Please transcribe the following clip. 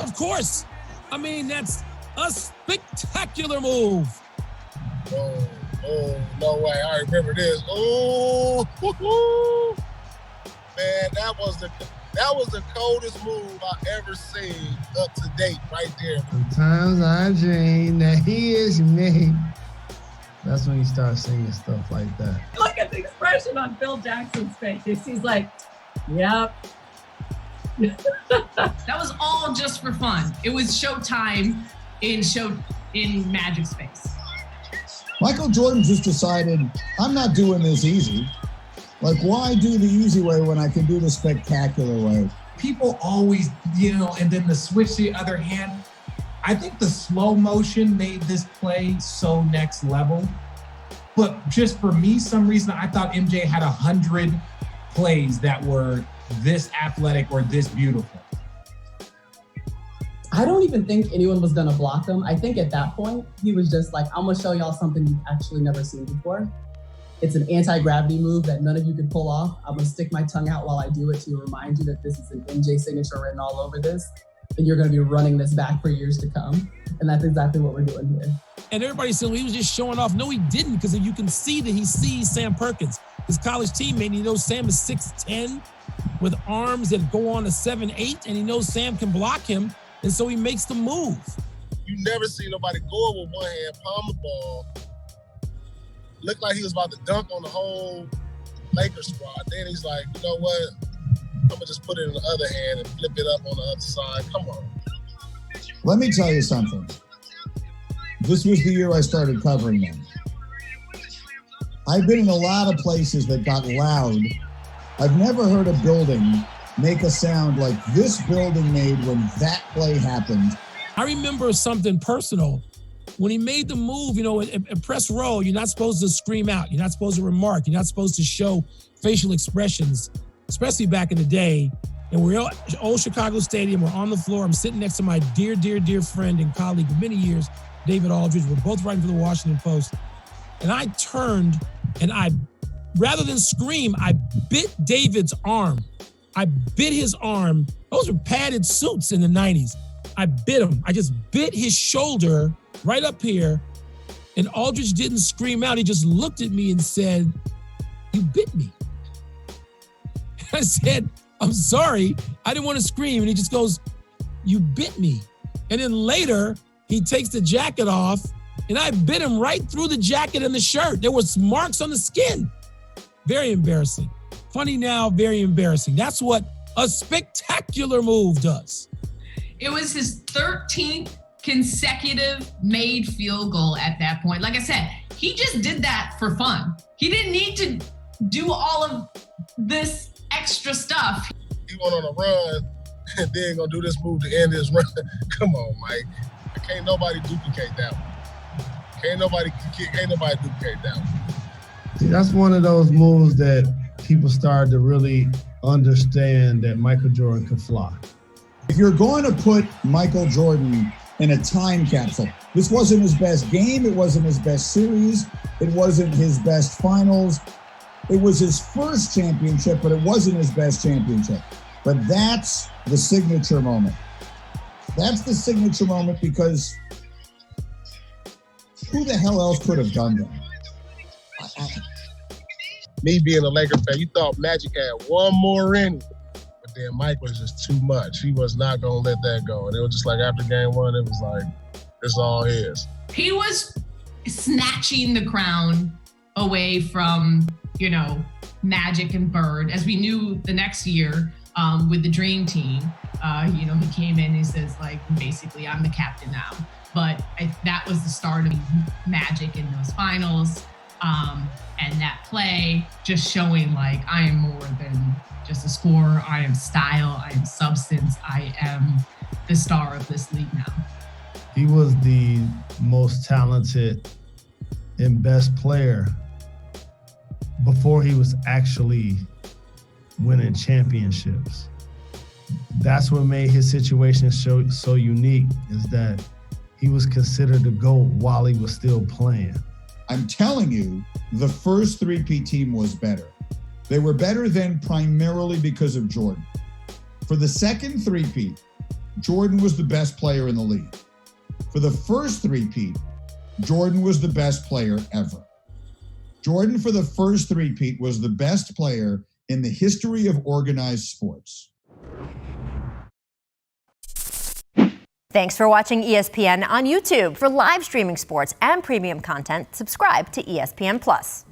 Of course. I mean, that's a spectacular move. Oh, no way. I remember this. Man, that was the coldest move I ever seen up to date right there. Sometimes I dream that he is me. That's when you start singing stuff like that. Look at the expression on Phil Jackson's face. He's like, yep. That was all just for fun. It was showtime in Magic space. Michael Jordan just decided, I'm not doing this easy. Like, why do the easy way when I can do the spectacular way? People always, and then the switch to the other hand. I think the slow motion made this play so next level. But just for me, some reason, I thought MJ had 100 plays that were this athletic or this beautiful. I don't even think anyone was gonna block him. I think at that point, he was just like, I'm gonna show y'all something you've actually never seen before. It's an anti-gravity move that none of you can pull off. I'm gonna stick my tongue out while I do it to remind you that this is an MJ signature written all over this. And you're gonna be running this back for years to come. And that's exactly what we're doing here. And everybody said, well, he was just showing off. No, he didn't, because you can see that he sees Sam Perkins, his college teammate. And he knows Sam is 6'10", with arms that go on to 7'8", and he knows Sam can block him, and so he makes the move. You never see nobody go with one hand, palm the ball, looked like he was about to dunk on the whole Lakers squad. Then he's like, you know what? I'm gonna just put it in the other hand and flip it up on the other side. Come on. Let me tell you something. This was the year I started covering them. I've been in a lot of places that got loud. I've never heard a building make a sound like this building made when that play happened. I remember something personal. When he made the move, at press row, you're not supposed to scream out. You're not supposed to remark. You're not supposed to show facial expressions, especially back in the day. And we're at Old Chicago Stadium. We're on the floor. I'm sitting next to my dear, dear, dear friend and colleague of many years, David Aldridge. We're both writing for the Washington Post. And I turned and rather than scream, I bit David's arm. I bit his arm. Those were padded suits in the 90s. I bit him. I just bit his shoulder right up here. And Aldridge didn't scream out. He just looked at me and said, "You bit me." I said, "I'm sorry. I didn't want to scream." And he just goes, "You bit me." And then later, he takes the jacket off, and I bit him right through the jacket and the shirt. There was marks on the skin. Very embarrassing. Funny now, very embarrassing. That's what a spectacular move does. It was his 13th consecutive made field goal at that point. Like I said, he just did that for fun. He didn't need to do all of this extra stuff. He went on a run and then gonna do this move to end his run. Come on, Mike. Can't nobody duplicate that one. Can't nobody duplicate that one. See, that's one of those moves that people started to really understand that Michael Jordan could fly. If you're going to put Michael Jordan in a time capsule, this wasn't his best game. It wasn't his best series. It wasn't his best finals. It was his first championship, but it wasn't his best championship. But that's the signature moment. That's the signature moment because who the hell else could have done that? Me being a Laker fan, you thought Magic had one more in it. But then Mike was just too much. He was not going to let that go. And it was just like after game one, it was like, it's all his. He was snatching the crown away from, Magic and Bird. As we knew the next year with the Dream Team, he came in and he says, basically, I'm the captain now. But that was the start of Magic in those finals. And that play just showing I am more than just a scorer. I am style. I am substance. I am the star of this league now. He was the most talented and best player before he was actually winning championships. That's what made his situation so unique, is that he was considered the GOAT while he was still playing. I'm telling you, the first three-peat team was better. They were better then primarily because of Jordan. For the second three-peat, Jordan was the best player in the league. For the first three-peat, Jordan was the best player ever. Jordan, for the first three-peat, was the best player in the history of organized sports. Thanks for watching ESPN on YouTube. For live streaming sports and premium content, subscribe to ESPN+.